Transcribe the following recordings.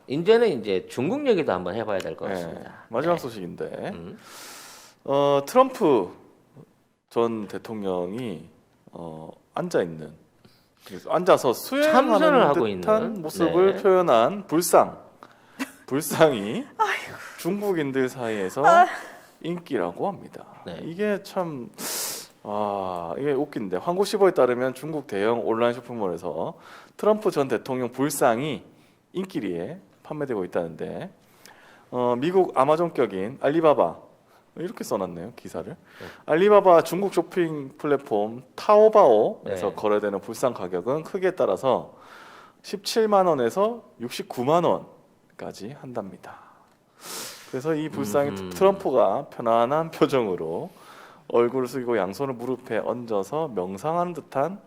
이제는 이제 중국 얘기도 한번 해봐야 될 것 같습니다. 마지막 네. 소식인데 트럼프 전 대통령이 앉아 있는 앉아서 참선을 수행하는 하고 듯한 있는, 모습을 네. 표현한 불상이 중국인들 사이에서 인기라고 합니다. 네. 이게 참 이게 웃긴데 환구시보에 따르면 중국 대형 온라인 쇼핑몰에서 트럼프 전 대통령 불상이 인기리에 판매되고 있다는데 미국 아마존격인 알리바바 이렇게 써놨네요 기사를. 알리바바 중국 쇼핑 플랫폼 타오바오에서 네. 거래되는 불상 가격은 크기에 따라서 17만 원에서 69만 원까지 한답니다. 그래서 이 불상이 트럼프가 편안한 표정으로 얼굴을 숙이고 양손을 무릎에 얹어서 명상하는 듯한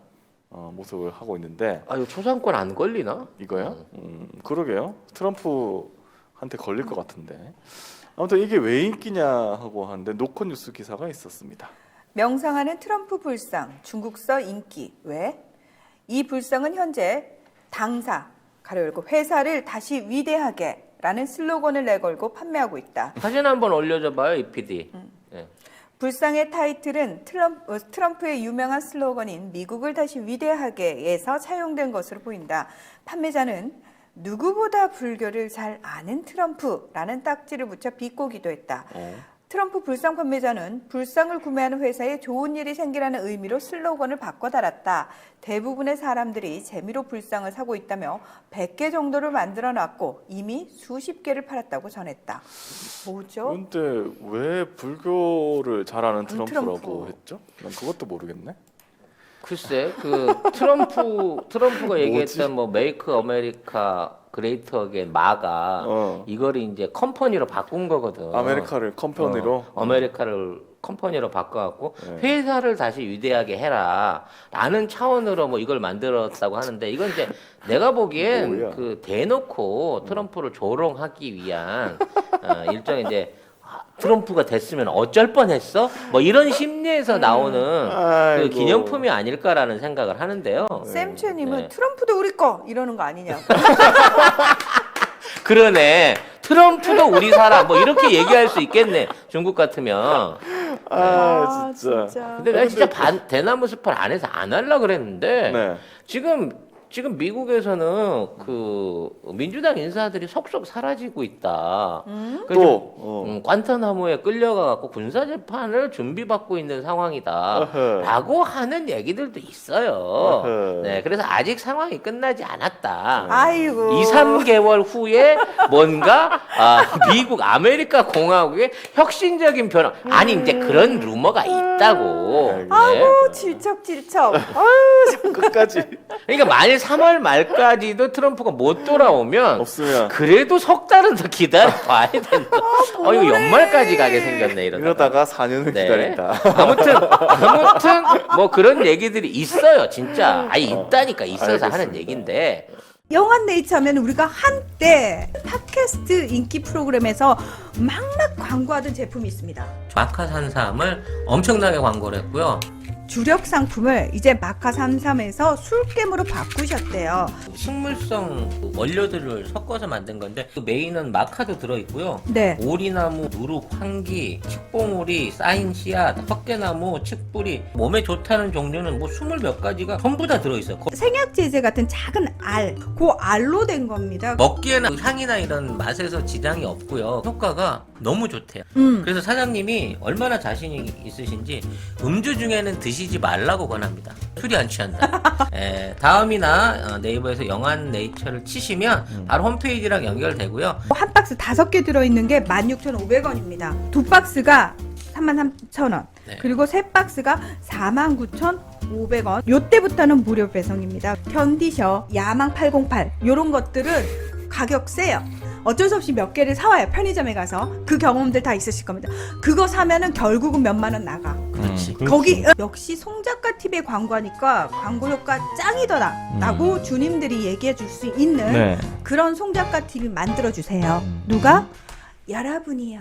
모습을 하고 있는데 이거 초상권 안 걸리나? 이거요? 그러게요. 트럼프한테 걸릴 것 같은데. 아무튼 이게 왜 인기냐 하고 하는데 노컷뉴스 기사가 있었습니다. 명상하는 트럼프 불상, 중국서 인기. 왜? 이 불상은 현재 당사, 가로 열고 회사를 다시 위대하게 라는 슬로건을 내걸고 판매하고 있다. 사진 한번 올려줘봐요, 이 PD. 네. 불상의 타이틀은 트럼프의 유명한 슬로건인 미국을 다시 위대하게에서 차용된 것으로 보인다. 판매자는 누구보다 불교를 잘 아는 트럼프라는 딱지를 붙여 비꼬기도 했다. 트럼프 불상 판매자는 불상을 구매하는 회사에 좋은 일이 생기라는 의미로 슬로건을 바꿔 달았다. 대부분의 사람들이 재미로 불상을 사고 있다며 100개 정도를 만들어 놨고 이미 수십 개를 팔았다고 전했다. 뭐죠? 근데 왜 불교를 잘하는 트럼프라고 트럼프. 했죠? 난 그것도 모르겠네. 글쎄, 트럼프가 얘기했던 뭐 메이크 아메리카 그레이트 어게인 마가 이거를 이제 컴퍼니로 바꾼 거거든. 아메리카를 컴퍼니로. 아메리카를 컴퍼니로 바꿔갖고 네. 회사를 다시 위대하게 해라라는 차원으로 뭐 이걸 만들었다고 하는데 이건 이제 내가 보기엔 뭐야? 그 대놓고 트럼프를 조롱하기 위한 일종의 이제 트럼프가 됐으면 어쩔 뻔했어? 뭐 이런 심리에서 나오는 그 아이고. 기념품이 아닐까라는 생각을 하는데요. 쌤채님은 네. 트럼프도 우리 거 이러는 거 아니냐고. 그러네. 트럼프도 우리 사람 뭐 이렇게 얘기할 수 있겠네. 중국 같으면. 진짜. 근데 내가 진짜 대나무 숲을 안에서 안 하려고 그랬는데 네. 지금 미국에서는 그 민주당 인사들이 속속 사라지고 있다. 그래서 또 관타나무에 끌려가갖고 군사 재판을 준비받고 있는 상황이다라고 하는 얘기들도 있어요. 어허. 네, 그래서 아직 상황이 끝나지 않았다. 아이고. 2, 3개월 후에 뭔가 미국 아메리카 공화국의 혁신적인 변화 아니 이제 그런 루머가 있다고. 네. 아이고 질척질척. 아유, 끝까지 그러니까 만일 3월 말까지도 트럼프가 못 돌아오면 없으면 그래도 석 달은 더 기다려봐야 된다. 이거 연말까지 가게 생겼네 이러다가. 이러다가 4년을 네. 기다린다. 아무튼 뭐 그런 얘기들이 있어요 진짜. 있다니까 있어서 하는 알겠습니다. 얘긴데. 영한 네이처면 우리가 한때 팟캐스트 인기 프로그램에서 막막 광고하던 제품이 있습니다. 마카산삼을 엄청나게 광고를 했고요. 주력 상품을 이제 마카33에서 술겜으로 바꾸셨대요. 식물성 원료들을 섞어서 만든 건데 그 메인은 마카도 들어있고요. 네. 오리나무, 누룩, 황기, 칡봉오리, 쌓인 씨앗, 헛개나무, 칡뿌리 몸에 좋다는 종류는 뭐 20몇 가지가 전부 다 들어있어요. 생약제제 같은 작은 알, 그 알로 된 겁니다. 먹기에는 향이나 이런 맛에서 지장이 없고요. 효과가 너무 좋대요. 그래서 사장님이 얼마나 자신이 있으신지 음주 중에는 드시지 말라고 권합니다. 술이 안 취한다. 다음이나 네이버에서 영한 네이처를 치시면 바로 홈페이지랑 연결되고요. 한 박스 5개 들어있는 게 16,500원입니다. 두 박스가 33,000원. 네. 그리고 세 박스가 49,500원. 요때부터는 무료 배송입니다. 견디셔, 야망 808 요런 것들은 가격 세요. 어쩔 수 없이 몇 개를 사와요. 편의점에 가서. 그 경험들 다 있으실 겁니다. 그거 사면은 결국은 몇만 원 나가. 그렇지. 거기 역시 송작가 TV에 광고하니까 광고 효과 짱이더라 라고 주님들이 얘기해 줄 수 있는 네. 그런 송작가 TV 만들어 주세요. 누가? 여러분이요.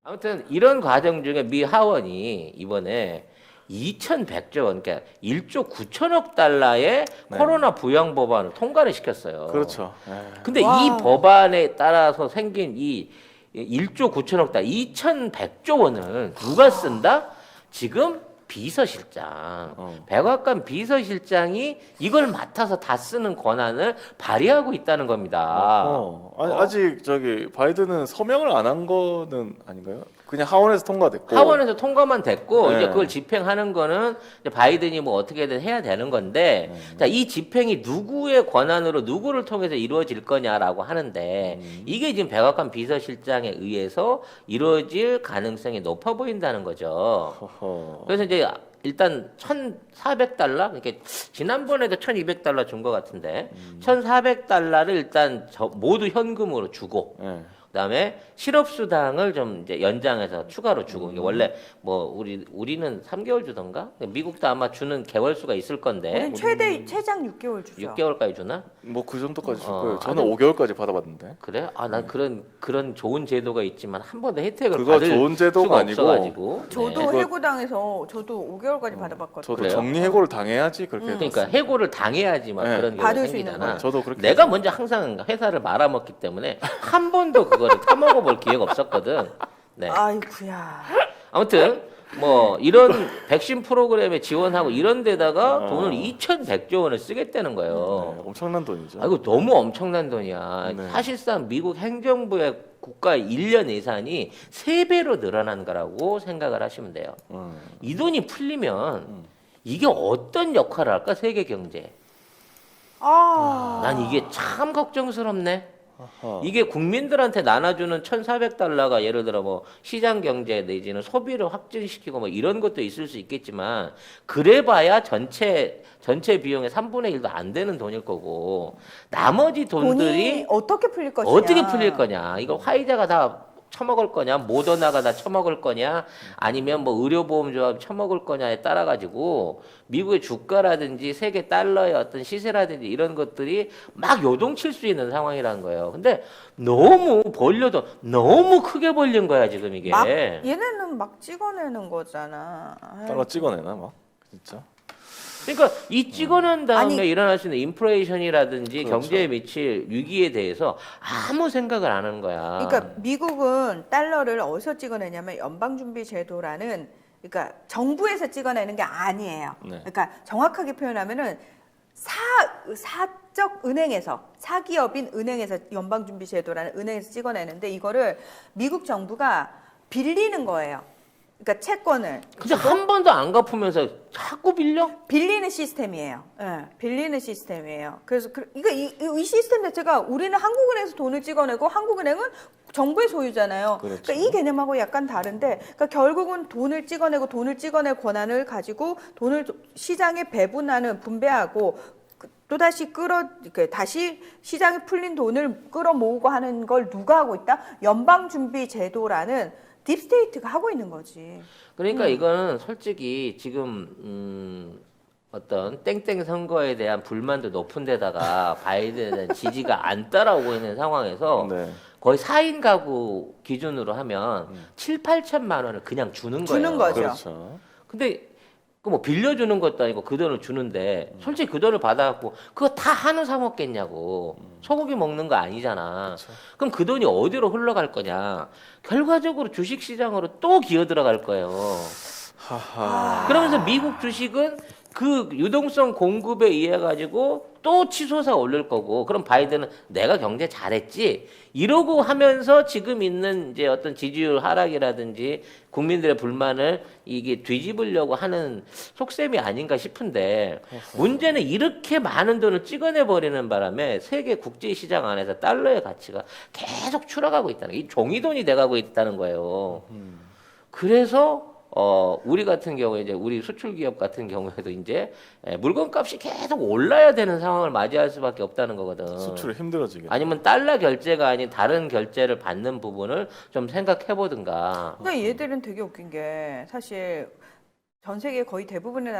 아무튼 이런 과정 중에 미 하원이 이번에 2,100조 원, 그러니까 1조 9천억 달러의 네. 코로나 부양 법안을 통과를 시켰어요. 그렇죠. 예. 근데 와. 이 법안에 따라서 생긴 이 1조 9천억 달러, 2,100조 원을 누가 쓴다? 지금 비서실장, 백악관 비서실장이 이걸 맡아서 다 쓰는 권한을 발휘하고 있다는 겁니다. 아니, 아직 저기 바이든은 서명을 안 한 거는 아닌가요? 그냥 하원에서 통과됐고. 하원에서 통과만 됐고 네. 이제 그걸 집행하는 거는 이제 바이든이 뭐 어떻게든 해야 되는 건데 자, 이 집행이 누구의 권한으로 누구를 통해서 이루어질 거냐라고 하는데 이게 지금 백악관 비서실장에 의해서 이루어질 가능성이 높아 보인다는 거죠. 허허. 그래서 이제 일단 1,400달러, 그러니까 지난번에도 1,200달러 준 것 같은데 1,400달러를 일단 모두 현금으로 주고 예. 그다음에 실업수당을 좀 이제 연장해서 추가로 주고 이게 원래 뭐 우리는 3개월 주던가 미국도 아마 주는 개월수가 있을 건데 우리는 최장 6개월 주죠. 6개월까지 주나? 뭐 그 정도까지 줄 어, 거예요. 저는 아니, 5개월까지 받아봤는데. 그래? 아, 난 그런 좋은 제도가 있지만 한 번도 혜택을 그거 받을 좋은 제도가 수가 아니고 없어가지고. 저도 네. 그거- 해고당해서 저도 5개월까지 받아봤거든요. 저도 그래요? 정리해고를 당해야지 그렇게. 그러니까 됐어요. 해고를 당해야지만 네. 그런 받을 경우가 수 있는 생기잖아. 저도 그렇게 내가 했어요. 먼저 항상 회사를 말아먹기 때문에 한 번도 그거를 타먹어볼 기회가 없었거든. 네. 아이쿠야. 아무튼 뭐 이런 백신 프로그램에 지원하고 이런 데다가 어. 돈을 2,100조 원을 쓰겠다는 네, 거예요. 엄청난 돈이죠. 아, 이거 너무 엄청난 돈이야. 네. 사실상 미국 행정부의 국가 1년 예산이 3배로 늘어난 거라고 생각을 하시면 돼요. 이 돈이 풀리면 이게 어떤 역할을 할까 세계 경제에. 난 이게 참 걱정스럽네. 아하. 이게 국민들한테 나눠주는 1,400달러가 예를 들어 뭐 시장 경제 내지는 소비를 확진시키고 뭐 이런 것도 있을 수 있겠지만 그래봐야 전체 비용의 3분의 1도 안 되는 돈일 거고 나머지 돈이 돈들이 어떻게 풀릴 것이냐. 어떻게 풀릴 거냐. 이거 화이자가 다 처먹을 거냐, 모더나가 다 처먹을 거냐, 아니면 뭐 의료보험조합 처먹을 거냐에 따라 가지고 미국의 주가라든지 세계 달러의 어떤 시세라든지 이런 것들이 막 요동칠 수 있는 상황이라는 거예요. 근데 너무 벌려도 너무 크게 벌린 거야 지금 이게. 막 얘네는 막 찍어내는 거잖아. 달러 찍어내나 막 진짜. 그러니까 이 찍어낸 다음에 아니, 일어날 수 있는 인플레이션이라든지 그렇죠. 경제에 미칠 위기에 대해서 아무 생각을 안 하는 거야. 그러니까 미국은 달러를 어디서 찍어내냐면 연방준비제도라는 그러니까 정부에서 찍어내는 게 아니에요. 네. 그러니까 정확하게 표현하면은 사적 은행에서 사기업인 은행에서 연방준비제도라는 은행에서 찍어내는데 이거를 미국 정부가 빌리는 거예요. 그러니까 채권을 근데 한 번도 안 갚으면서 자꾸 빌려? 빌리는 시스템이에요. 예, 빌리는 시스템이에요. 그래서 이 시스템 자체가 우리는 한국은행에서 돈을 찍어내고 한국은행은 정부의 소유잖아요. 그렇죠. 그러니까 이 개념하고 약간 다른데, 그러니까 결국은 돈을 찍어내고 돈을 찍어낼 권한을 가지고 돈을 시장에 배분하는 분배하고 또 다시 다시 시장에 풀린 돈을 끌어모으고 하는 걸 누가 하고 있다? 연방준비제도라는 딥스테이트가 하고 있는 거지. 그러니까 이거는 솔직히 지금 어떤 땡땡 선거에 대한 불만도 높은 데다가 바이든에 대한 지지가 안 따라오고 있는 상황에서 네. 거의 4인 가구 기준으로 하면 7, 8천만 원을 그냥 주는 거예요. 주는 거죠. 그렇죠. 근데 그 뭐 빌려주는 것도 아니고 그 돈을 주는데 솔직히 그 돈을 받아갖고 그거 다 한우 사 먹겠냐고. 소고기 먹는 거 아니잖아. 그렇죠. 그럼 그 돈이 어디로 흘러갈 거냐. 결과적으로 주식시장으로 또 기어 들어갈 거예요. 하하. 그러면서 미국 주식은 그 유동성 공급에 의해 가지고 또 치솟아 오를 거고, 그럼 바이든은 내가 경제 잘했지 이러고 하면서 지금 있는 이제 어떤 지지율 하락이라든지 국민들의 불만을 이게 뒤집으려고 하는 속셈이 아닌가 싶은데, 문제는 이렇게 많은 돈을 찍어내 버리는 바람에 세계 국제 시장 안에서 달러의 가치가 계속 추락하고 있다는 게, 이 종이돈이 돼가고 있다는 거예요. 그래서 우리 같은 경우에 이제 우리 수출 기업 같은 경우에도 이제 물건값이 계속 올라야 되는 상황을 맞이할 수밖에 없다는 거거든. 수출이 힘들어지게. 아니면 달러 결제가 아닌 다른 결제를 받는 부분을 좀 생각해 보든가. 근데 얘들은 되게 웃긴 게 사실 전 세계 거의 대부분의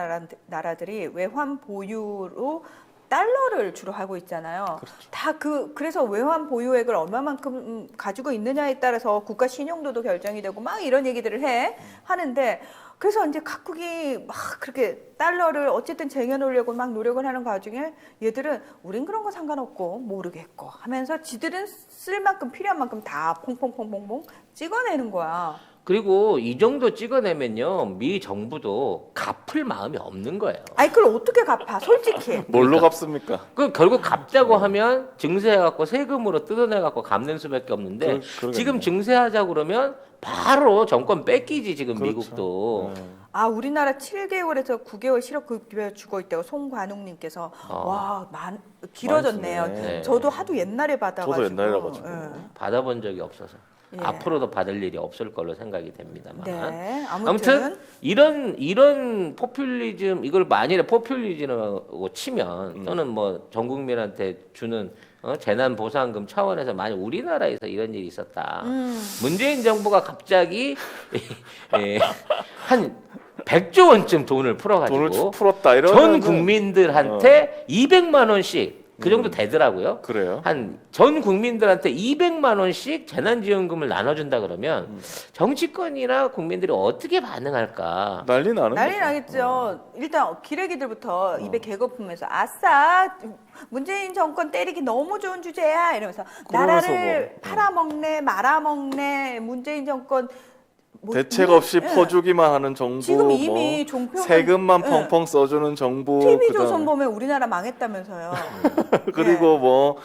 나라들이 외환 보유로 달러를 주로 하고 있잖아요. 그래서 외환 보유액을 얼마만큼 가지고 있느냐에 따라서 국가 신용도도 결정이 되고 막 이런 얘기들을 하는데 그래서 이제 각국이 막 그렇게 달러를 어쨌든 쟁여놓으려고 막 노력을 하는 와중에 얘들은 우린 그런 거 상관없고 모르겠고 하면서 지들은 쓸 만큼 필요한 만큼 다 퐁퐁퐁퐁퐁 찍어내는 거야. 그리고 이 정도 찍어내면요, 미 정부도 갚을 마음이 없는 거예요. 아니 그걸 어떻게 갚아? 솔직히. 뭘로 갚습니까? 그 결국 갚자고 하면 증세해갖고 세금으로 뜯어내갖고 갚는 수밖에 없는데 그러겠네. 지금 증세하자 그러면 바로 정권 뺏기지 지금 그렇죠. 미국도. 네. 아 우리나라 7개월에서 9개월 실업급여 주고 있다고 송관웅님께서 길어졌네요. 많이 주네. 저도 하도 옛날에 받아가지고. 저도 옛날에 가지고. 받아본 적이 없어서 예. 앞으로도 받을 일이 없을 걸로 생각이 됩니다만. 네, 아무튼 이런 포퓰리즘 이걸 만일에 포퓰리즘으로 치면 또는 뭐 전 국민한테 주는 재난 보상금 차원에서 만약 우리나라에서 이런 일이 있었다. 문재인 정부가 갑자기 한 100조 원쯤 돈을 풀어가지고 돈을 쭉 풀었다 이런 전 국민들한테 200만 원씩 그 정도 되더라고요. 그래요? 한 전 국민들한테 200만 원씩 재난지원금을 나눠준다 그러면 정치권이나 국민들이 어떻게 반응할까? 난리 나는 난리 거죠. 나겠죠. 일단 기레기들부터 입에 개거품면서 아싸 문재인 정권 때리기 너무 좋은 주제야 이러면서 그러면서 나라를 뭐, 팔아먹네 말아먹네 문재인 정권 뭐, 대책 없이 예. 퍼주기만 하는 정부, 지금 이미 뭐 종편은- 세금만 예. 펑펑 써주는 정부, TV조선 그다음에- 보면 우리나라 망했다면서요. 그리고 뭐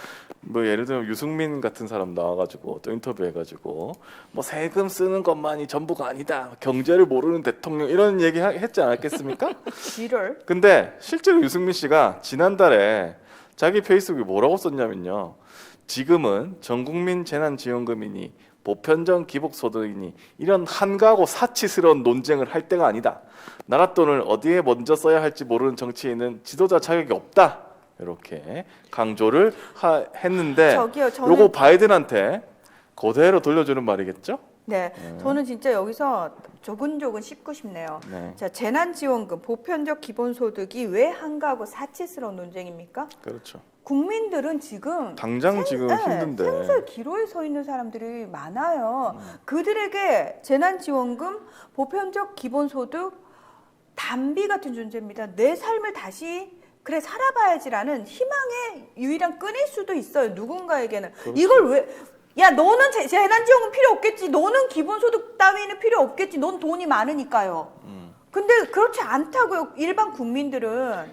예를 들면 유승민 같은 사람 나와가지고 또 인터뷰해가지고 뭐 세금 쓰는 것만이 전부가 아니다, 경제를 모르는 대통령 이런 얘기 했지 않았겠습니까? 지를 근데 실제로 유승민 씨가 지난달에 자기 페이스북에 뭐라고 썼냐면요, 지금은 전국민 재난지원금이니 보편적 기본소득이니 이런 한가하고 사치스러운 논쟁을 할 때가 아니다. 나라 돈을 어디에 먼저 써야 할지 모르는 정치인은 지도자 자격이 없다. 이렇게 강조를 했는데 저기요, 저는- 요거 바이든한테 그대로 돌려주는 말이겠죠? 네, 저는 진짜 여기서 조근조근 씹고 싶네요. 네. 자, 재난지원금, 보편적 기본소득이 왜 한가하고 사치스러운 논쟁입니까? 그렇죠. 국민들은 지금 당장 지금 힘든데. 생설 기로에 서 있는 사람들이 많아요. 그들에게 재난지원금, 보편적 기본소득, 담비 같은 존재입니다. 내 삶을 다시 그래 살아봐야지라는 희망의 유일한 끈일 수도 있어요. 누군가에게는. 그렇죠. 이걸 왜? 야 너는 재난지원금 필요 없겠지. 너는 기본소득 따위는 필요 없겠지. 넌 돈이 많으니까요. 근데 그렇지 않다고요. 일반 국민들은.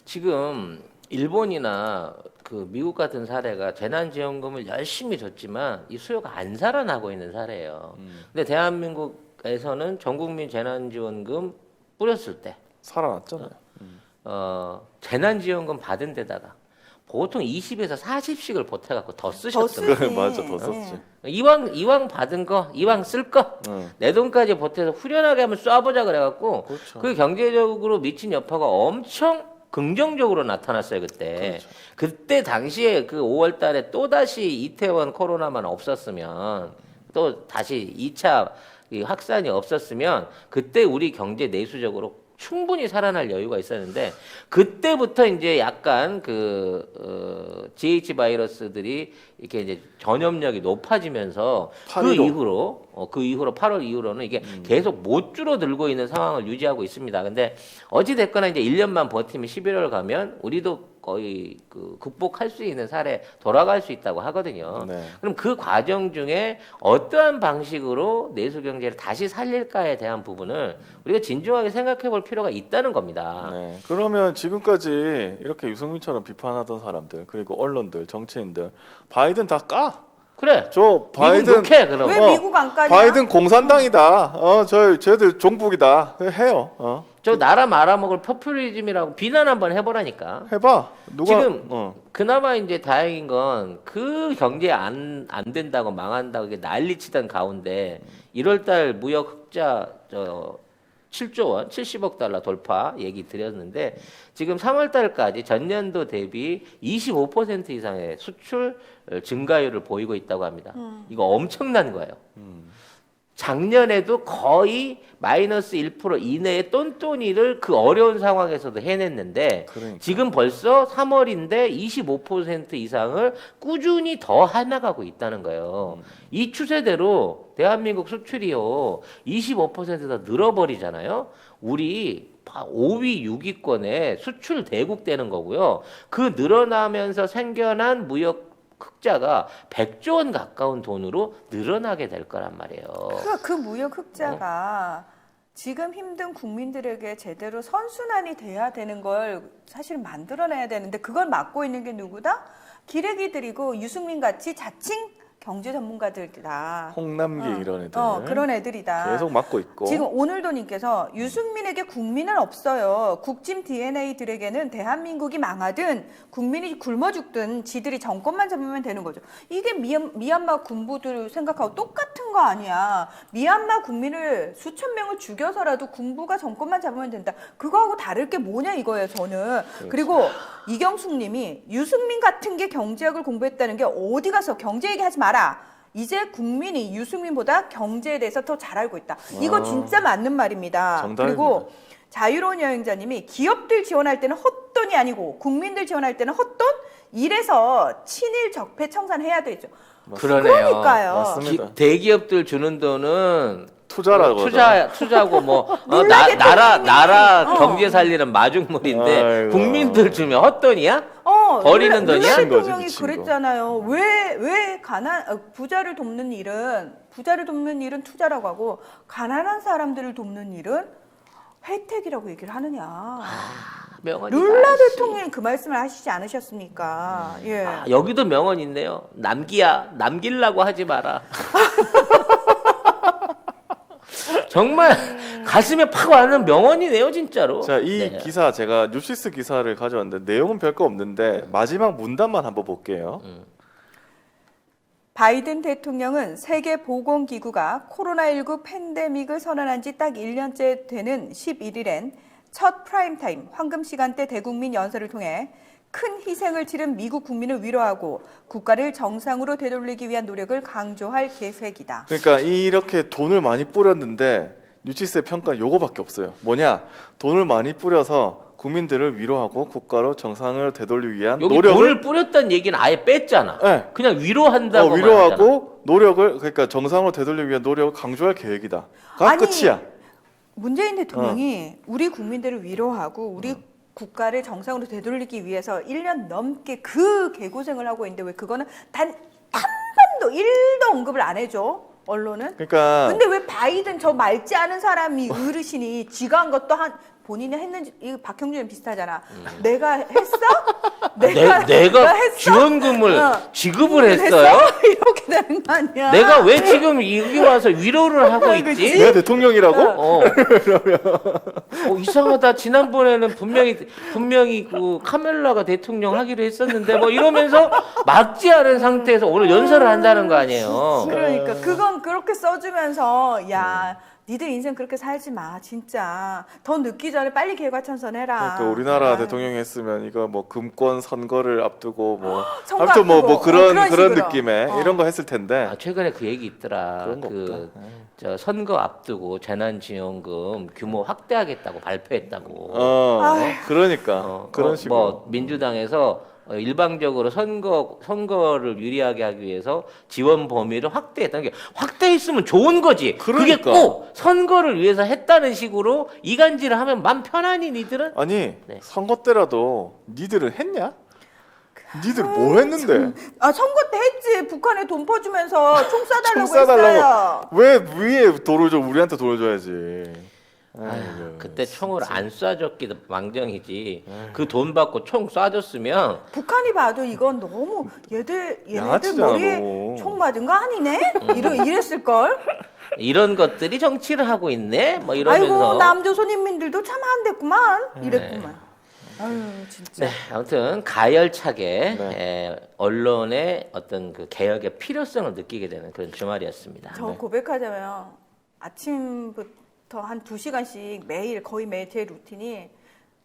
지금 일본이나 그 미국 같은 사례가 재난지원금을 열심히 줬지만 이 수요가 안 살아나고 있는 사례예요. 근데 대한민국에서는 전국민 재난지원금 뿌렸을 때 살아났잖아요. 재난지원금 받은 데다가 보통 20에서 40씩을 보태갖고 더 쓰지. 쓰셨습니다. 맞아, 더 썼지. 이왕 받은 거, 이왕 쓸 거, 내 돈까지 보태서 후련하게 한번 쏴보자 그래갖고 그렇죠. 그 경제적으로 미친 여파가 엄청 긍정적으로 나타났어요 그때. 그렇죠. 그때 당시에 그 5월달에 또 다시 이태원 코로나만 없었으면 또 다시 2차 확산이 없었으면 그때 우리 경제 내수적으로 충분히 살아날 여유가 있었는데 그때부터 이제 약간 GH 바이러스들이 이렇게 이제 전염력이 높아지면서 그 8.15. 이후로 8월 이후로는 이게 계속 못 줄어들고 있는 상황을 유지하고 있습니다. 근데 어찌 됐거나 이제 1년만 버티면 11월 가면 우리도 거의 극복할 수 있는 사례 돌아갈 수 있다고 하거든요. 네. 그럼 그 과정 중에 어떠한 방식으로 내수 경제를 다시 살릴까에 대한 부분을 우리가 진중하게 생각해 볼 필요가 있다는 겁니다. 네. 그러면 지금까지 이렇게 유승민처럼 비판하던 사람들, 그리고 언론들, 정치인들, 바이든 다 까. 그래. 저 미국 바이든 욕해 그럼. 왜 미국 안 까냐? 바이든 공산당이다. 쟤들 종북이다. 해요. 저 나라 말아먹을 포퓰리즘이라고 비난 한번 해보라니까. 해봐. 누가 지금 그나마 이제 다행인 건 그 경제 안 된다고 망한다고 이게 난리치던 가운데 1월달 무역 흑자 7조 원, 70억 달러 돌파 얘기 드렸는데 지금 3월 달까지 전년도 대비 25% 이상의 수출 증가율을 보이고 있다고 합니다. 이거 엄청난 거예요. 작년에도 거의 마이너스 1% 이내의 똔똔이를 그 어려운 상황에서도 해냈는데 그러니까. 지금 벌써 3월인데 25% 이상을 꾸준히 더 해나가고 있다는 거예요. 이 추세대로 대한민국 수출이요 25%더 늘어버리잖아요. 우리 5위, 6위권에 수출 대국 되는 거고요. 그 늘어나면서 생겨난 무역 흑자가 100조 원 가까운 돈으로 늘어나게 될 거란 말이에요. 그 무역 흑자가 지금 힘든 국민들에게 제대로 선순환이 돼야 되는 걸 사실 만들어내야 되는데 그걸 맡고 있는 게 누구다? 기레기들이고 유승민 같이 자칭 경제 전문가들이다. 홍남기 이런 애들 그런 애들이다. 계속 맡고 있고. 지금 오늘도님께서 유승민에게 국민은 없어요. 국짐 DNA들에게는 대한민국이 망하든 국민이 굶어 죽든 지들이 정권만 잡으면 되는 거죠. 이게 미얀마 군부들 생각하고 똑같은 거 아니야. 미얀마 국민을 수천 명을 죽여서라도 군부가 정권만 잡으면 된다. 그거하고 다를 게 뭐냐 이거예요. 저는. 그렇죠. 그리고 이경숙님이 유승민 같은 게 경제학을 공부했다는 게 어디 가서 경제 얘기하지 마라. 이제 국민이 유승민보다 경제에 대해서 더 잘 알고 있다. 이거 진짜 맞는 말입니다. 정답입니다. 그리고 자유로운 여행자님이 기업들 지원할 때는 헛돈이 아니고 국민들 지원할 때는 헛돈? 이래서 친일 적폐 청산해야 되죠. 그러네요. 그러니까요. 맞습니다. 대기업들 주는 돈은 투자라고 투자고 뭐 놀라 대통령이. 나라 경제 살리는 마중물인데 아이고. 국민들 주면 헛돈이야? 버리는 룰라 돈이야? 대통령이 미친 거. 그랬잖아요. 왜 부자를 돕는 일은 투자라고 하고 가난한 사람들을 돕는 일은 혜택이라고 얘기를 하느냐. 명언이다. 룰라 대통령이 그 말씀을 하시지 않으셨습니까? 예. 여기도 명언 있네요. 남기려고 하지 마라. 정말 가슴에 팍 와는 명언이네요, 진짜로. 자, 이 네. 기사 제가 뉴시스 기사를 가져왔는데 내용은 별거 없는데 마지막 문단만 한번 볼게요. 바이든 대통령은 세계보건기구가 코로나19 팬데믹을 선언한 지 딱 1년째 되는 11일엔 첫 프라임타임 황금시간대 대국민 연설을 통해 큰 희생을 치른 미국 국민을 위로하고 국가를 정상으로 되돌리기 위한 노력을 강조할 계획이다. 그러니까 이렇게 돈을 많이 뿌렸는데 뉴시스의 평가는 요거밖에 없어요. 뭐냐? 돈을 많이 뿌려서 국민들을 위로하고 국가로 정상을 되돌리기 위한 여기 노력을 돈을 뿌렸다는 얘기는 아예 뺐잖아. 네. 그냥 위로한다고 위로하고 노력을 그러니까 정상으로 되돌리기 위한 노력을 강조할 계획이다. 가 아니, 끝이야. 문재인 대통령이 우리 국민들을 위로하고 우리 국가를 정상으로 되돌리기 위해서 1년 넘게 그 개고생을 하고 있는데 왜 그거는 단 한 번도 1도 언급을 안 해줘 언론은? 그러니까 근데 왜 바이든 저 맑지 않은 사람이 어르신이 지가 한 것도 본인이 했는지 이거 박형준이랑 비슷하잖아. 내가 했어? 내가 했어? 지원금을 지급을 했어요? 이렇게 되는 거 아니야? 내가 왜 지금 여기 와서 위로를 하고 있지? 내가 대통령이라고? 이상하다. 지난번에는 분명히 그 카멜라가 대통령 하기로 했었는데 뭐 이러면서 막지 않은 상태에서 오늘 연설을 한다는 거 아니에요. 그러니까 그건 그렇게 써주면서 야 니들 인생 그렇게 살지 마 진짜 더 늦기 전에 빨리 개과천선해라. 그러니까 우리나라 아. 대통령이 했으면 이거 뭐 금권 선거를 앞두고 뭐 선거 아무튼 뭐 앞두고. 그런 그런 그런 식으로. 느낌의 이런 거 했을 텐데 최근에 그 얘기 있더라. 그런 거 그 없다. 저 선거 앞두고 재난지원금 규모 확대하겠다고 발표했다고. 그러니까 그런 식으로 뭐 민주당에서 일방적으로 선거를 유리하게 하기 위해서 지원 범위를 확대했다는 게 확대했으면 좋은 거지. 그게 그러니까. 꼭 선거를 위해서 했다는 식으로 이간질을 하면 맘 편하니 니들은? 아니 네. 선거 때라도 니들은 했냐? 니들 뭐 했는데? 선거 때 했지. 북한에 돈 퍼주면서 총 쏴달라고 총 했어요. 쏴달라고 왜 위에 돈을 줘? 우리한테 돈을 줘야지. 그때 총을 안 쏴줬기도 망정이지. 그 돈 받고 총 쏴줬으면 북한이 봐도 이건 너무 얘네들 양아치잖아, 머리에 너무. 총 맞은 거 아니네? 이랬을 걸. 이런 것들이 정치를 하고 있네. 뭐 이러면서. 아이고 남조선 인민들도 참 안 됐구만. 이랬구만. 아유 진짜. 네, 아무튼 가열차게 네. 언론의 어떤 그 개혁의 필요성을 느끼게 되는 그런 주말이었습니다. 저 고백하자면 아침부터 한 2시간씩 거의 매일 제 루틴이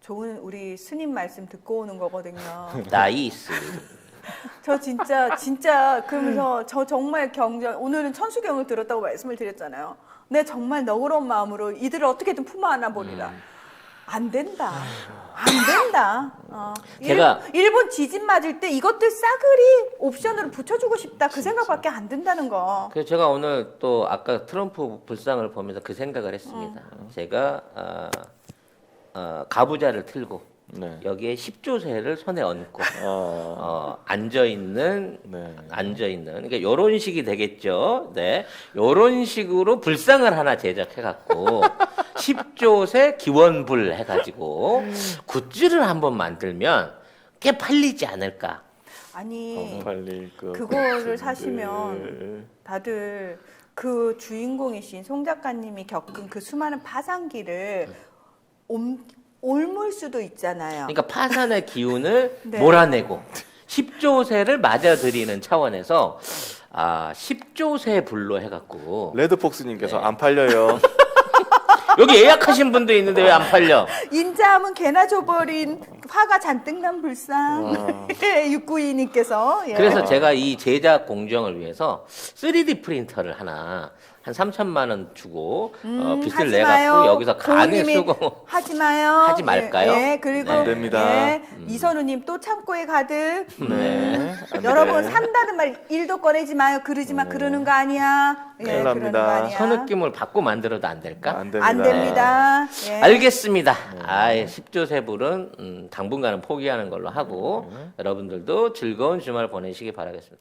좋은 우리 스님 말씀 듣고 오는 거거든요. 나이스. 저 진짜 그러면서 저 정말 오늘은 천수경을 들었다고 말씀을 드렸잖아요. 내 정말 너그러운 마음으로 이들을 어떻게든 품어 안아 보리라. 안 된다. 안 된다. 일본 지진 맞을 때 이것들 싸그리 옵션으로 붙여주고 싶다. 그 생각밖에 안 든다는 거. 그래서 제가 오늘 또 아까 트럼프 불상을 보면서 그 생각을 했습니다. 제가 가부좌를 틀고 네. 여기에 10조세를 손에 얹고 앉아 있는 그러니까 요런 식이 되겠죠. 네. 요런 식으로 불상을 하나 제작해 갖고 10조세 기원불 해 가지고 굿즈를 한번 만들면 꽤 팔리지 않을까. 아니 빨리 그거를 사시면 다들 그 주인공이신 송 작가님이 겪은 그 수많은 파산기를 옮을 수도 있잖아요. 그러니까 파산의 기운을 네. 몰아내고 10조세를 맞아들이는 차원에서 10조세 불로 해갖고 레드폭스님께서 네. 안 팔려요. 여기 예약하신 분도 있는데 왜 안 팔려? 인자함은 개나 줘버린 화가 잔뜩 난 불상 692님께서 그래서 제가 이 제작 공정을 위해서 3D 프린터를 하나 한 3천만 원 주고 빚을 내갖고 여기서 간에 쓰고 하지 마요. 하지 말까요? 예, 그리고 안 됩니다. 예, 이선우님 또 창고에 가득. 네. 안 여러분 돼. 산다는 말 1도 꺼내지 마요. 그러지 마. 그러는 거 아니야. 예, 큰일 그러는 거 납니다. 아니야. 선느낌을 받고 만들어도 안 될까? 안 됩니다. 안 됩니다. 예. 알겠습니다. 10조세 불은 당분간은 포기하는 걸로 하고 여러분들도 즐거운 주말 보내시기 바라겠습니다.